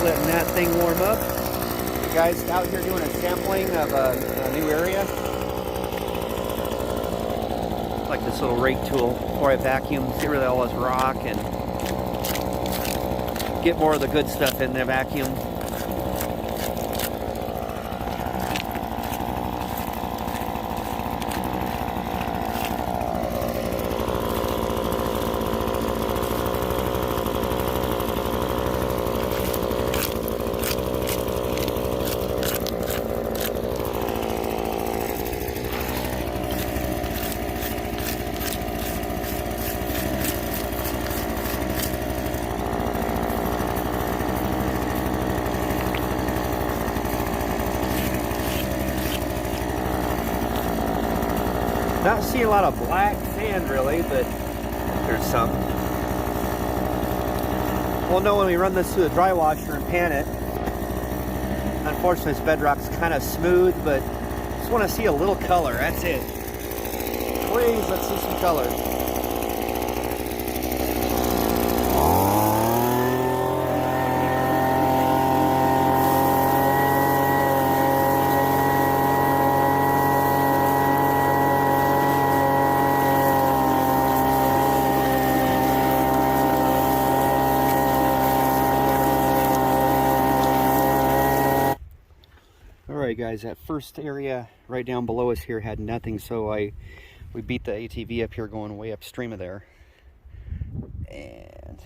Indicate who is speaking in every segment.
Speaker 1: letting that thing warm up. You guys out here doing a sampling of a new area. Like this little rake tool before I vacuum, get rid of all this rock and get more of the good stuff in the vacuum. Not seeing a lot of black sand really, but there's some. We'll know when we run this through the dry washer and pan it. Unfortunately, this bedrock's kind of smooth, but just want to see a little color. That's it. Please, let's see some color. Alright guys, that first area right down below us here had nothing, so we beat the ATV up here going way upstream of there. And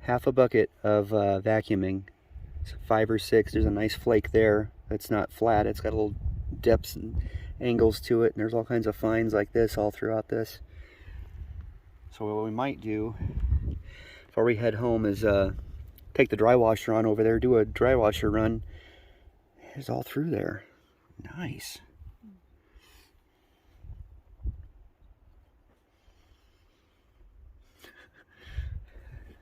Speaker 1: half a bucket of vacuuming. So 5 or 6, there's a nice flake there. That's not flat, it's got little depths and angles to it, and there's all kinds of fines like this all throughout this. So what we might do before we head home is take the dry washer on over there, do a dry washer run. It's all through there. Nice.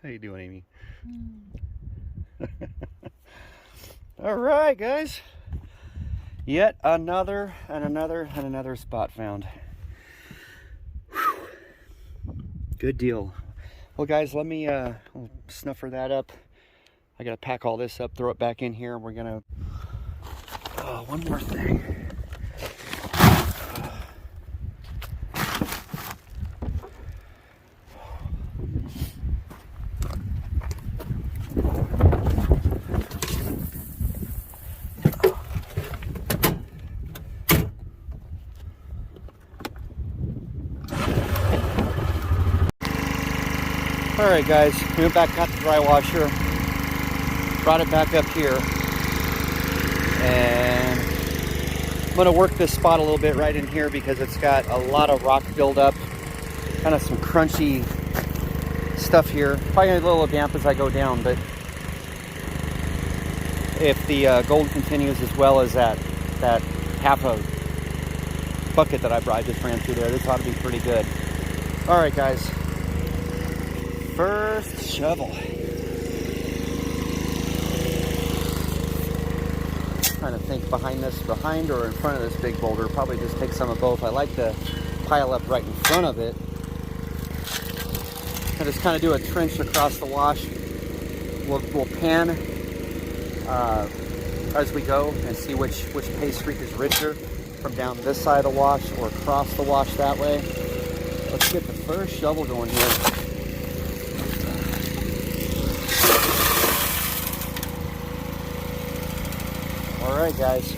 Speaker 1: How you doing, Amy? All right, guys. Yet another and another spot found. Whew. Good deal. Well, guys, let me we'll snuffer that up. I gotta pack all this up, throw it back in here. We're gonna, one more thing. All right, guys, we went back, got the dry washer, brought it back up here, and I'm going to work this spot a little bit right in here because it's got a lot of rock buildup, kind of some crunchy stuff here. Probably a little damp as I go down, but if the gold continues as well as that half a bucket that I just ran through there, this ought to be pretty good. All right, guys, first shovel. Trying to think behind or in front of this big boulder. Probably just take some of both. I like to pile up right in front of it. I just kind of do a trench across the wash. We'll pan as we go and see which pay streak is richer from down this side of the wash or across the wash that way. Let's get the first shovel going here. All right, guys.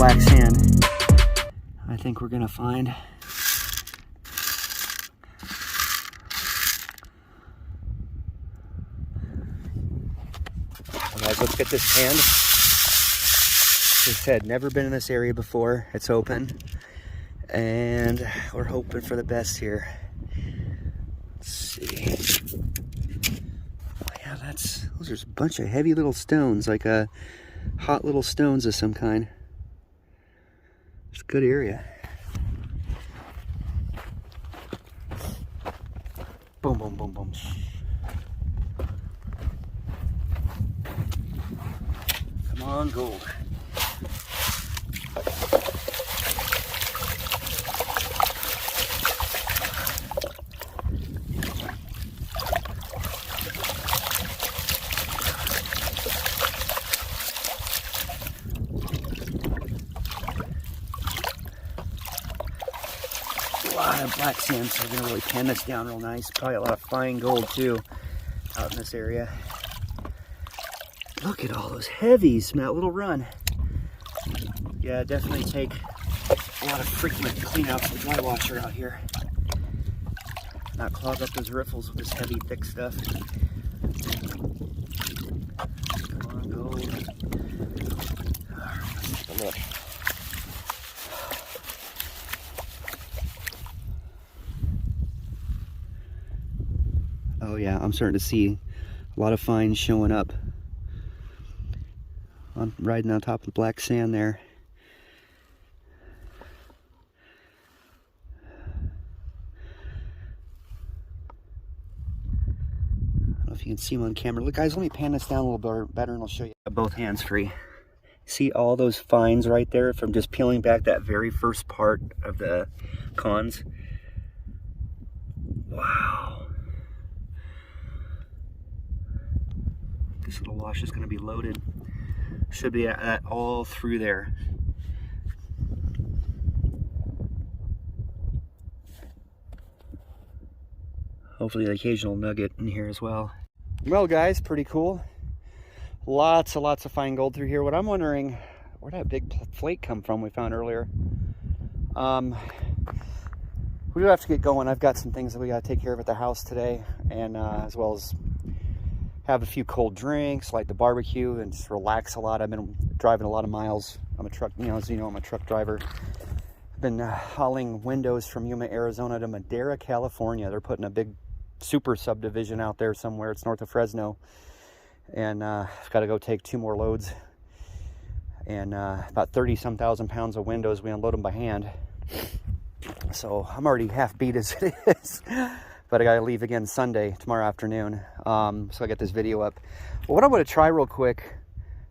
Speaker 1: black sand I think we're gonna find. Well, guys, let's get this panned. As I said, never been in this area before. It's open, and we're hoping for the best here. Let's see. Oh yeah, those are a bunch of heavy little stones, like hot little stones of some kind. It's a good area. Boom, boom, boom, boom. Come on, gold. A lot of black sand, so we're gonna really pan this down real nice. Probably a lot of fine gold too out in this area. Look at all those heavies from that little run. Yeah, definitely take a lot of frequent cleanouts with dry washer out here. Not clog up those riffles with this heavy, thick stuff. Come on, gold. Alright, let's take a look. Oh yeah, I'm starting to see a lot of fines showing up. I'm riding on top of the black sand there. I don't know if you can see them on camera. Look guys, let me pan this down a little bit better and I'll show you. Both hands free. See all those fines right there from just peeling back that very first part of the cons? Wow. This little wash is going to be loaded. Should be at all through there. Hopefully an occasional nugget in here as well. Well guys, pretty cool. Lots of fine gold through here. What I'm wondering, where'd that big flake come from we found earlier? We do have to get going. I've got some things that we got to take care of at the house today, and as well as have a few cold drinks, light the barbecue, and just relax a lot. I've been driving a lot of miles. I'm a truck, as you know, I'm a truck driver. I've been hauling windows from Yuma, Arizona to Madera, California. They're putting a big super subdivision out there somewhere. It's north of Fresno. And I've got to go take 2 more loads. And about 30-some thousand pounds of windows. We unload them by hand. So I'm already half beat as it is. But I gotta leave again Sunday, tomorrow afternoon. So I got this video up. Well, what I'm gonna try real quick,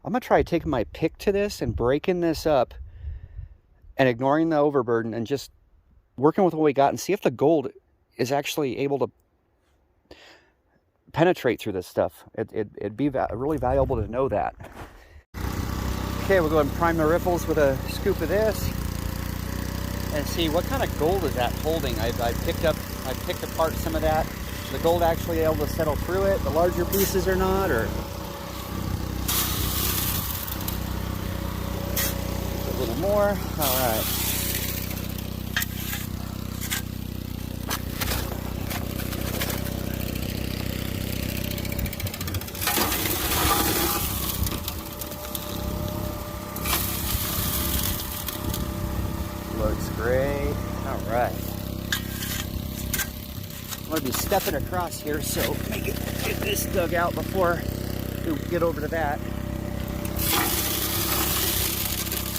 Speaker 1: I'm gonna try taking my pick to this and breaking this up and ignoring the overburden and just working with what we got and see if the gold is actually able to penetrate through this stuff. It'd be really valuable to know that. Okay, we'll go ahead and prime the riffles with a scoop of this and see what kind of gold is that holding. I picked apart some of that. The gold actually able to settle through it. The larger pieces are not, or a little more. All right. Looks great. All right. I'm going to be stepping across here, so let me get this dug out before we get over to that.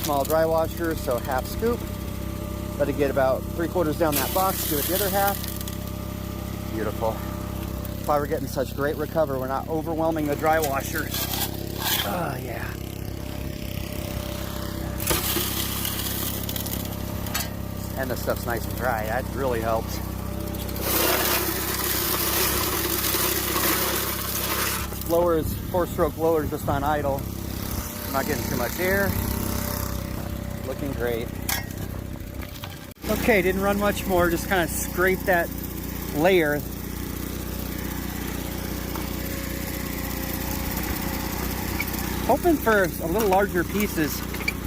Speaker 1: Small dry washer, so half scoop. Let it get about 3/4 down that box. Do it the other half. Beautiful. That's why we're getting such great recovery. We're not overwhelming the dry washer. Oh, yeah. And the stuff's nice and dry. That really helps. Blowers, 4-stroke blowers just on idle. I'm not getting too much air. Looking great. Okay, didn't run much more. Just kind of scrape that layer. Hoping for a little larger pieces.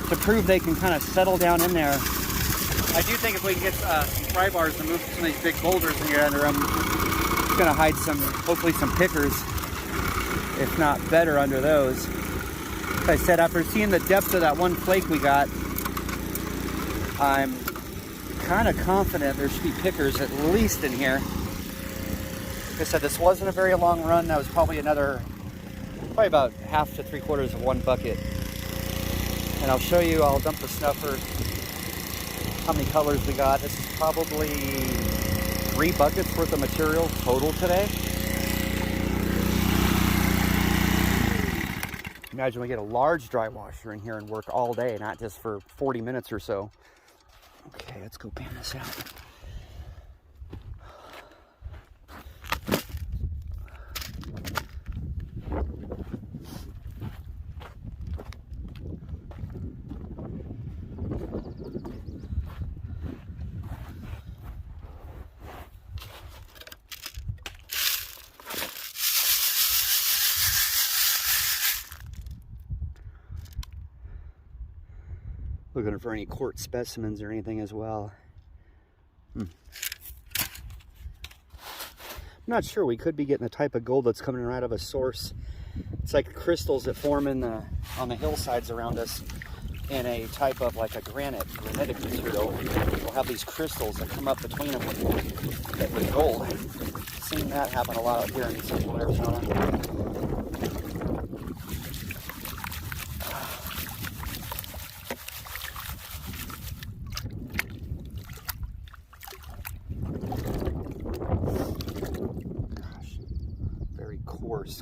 Speaker 1: to prove they can kind of settle down in there. I do think if we can get some pry bars to move some of these big boulders in here under them, it's going to hide some, hopefully some pickers, if not better, under those. Like I said, after seeing the depth of that one flake we got, I'm kind of confident there should be pickers at least in here. Like I said, this wasn't a very long run. That was probably probably about half to 3/4 of one bucket. And I'll show you, I'll dump the snuffer, how many colors we got. This is probably 3 buckets worth of material total today. Imagine we get a large dry washer in here and work all day, not just for 40 minutes or so. Okay, let's go pan this out. Looking for any quartz specimens or anything as well. I'm not sure. We could be getting the type of gold that's coming right out of a source. It's like crystals that form on the hillsides around us in a type of like a granitic material. We'll have these crystals that come up between them with gold. I've seen that happen a lot out here in central Arizona.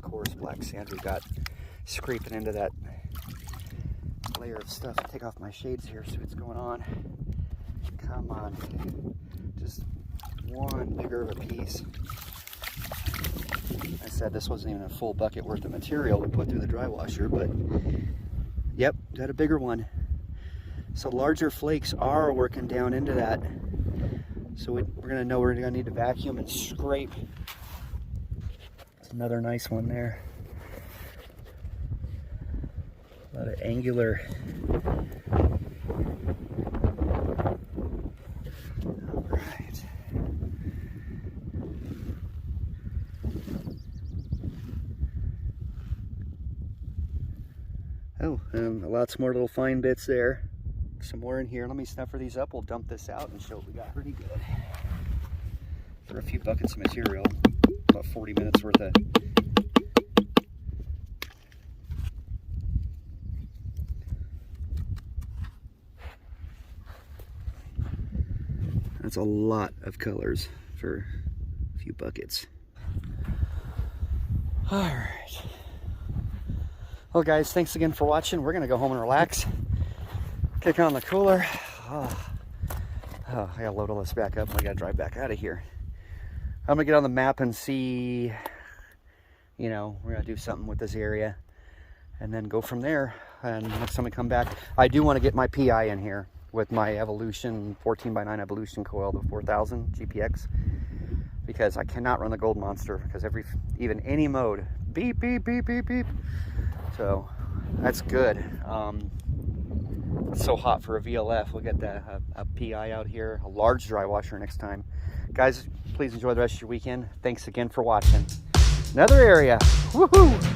Speaker 1: Coarse black sand we got scraping into that layer of stuff. I'll take off my shades here, see what's going on. Come on, just one bigger of a piece. I said this wasn't even a full bucket worth of material we put through the dry washer, but yep, got a bigger one. So larger flakes are working down into that. So we're gonna know we're gonna need to vacuum and scrape. Another nice one there. A lot of angular. All right. Oh, and lots more little fine bits there. Some more in here. Let me snuffer these up. We'll dump this out and show what we got. Pretty good. For a few buckets of material. About 40 minutes worth of. That's a lot of colors for a few buckets. All right. Well, guys, thanks again for watching. We're gonna go home and relax. Kick on the cooler. Oh, I gotta load all this back up. I gotta drive back out of here. I'm gonna get on the map and see, you know, we're gonna do something with this area and then go from there. And next time we come back, I do want to get my PI in here with my Evolution 14x9 Evolution coil, the 4000 GPX, because I cannot run the Gold Monster because even any mode, beep, beep, beep, beep, beep. So that's good. It's so hot for a VLF. We'll get a PI out here, a large dry washer next time. Guys, please enjoy the rest of your weekend. Thanks again for watching. Another area. Woohoo!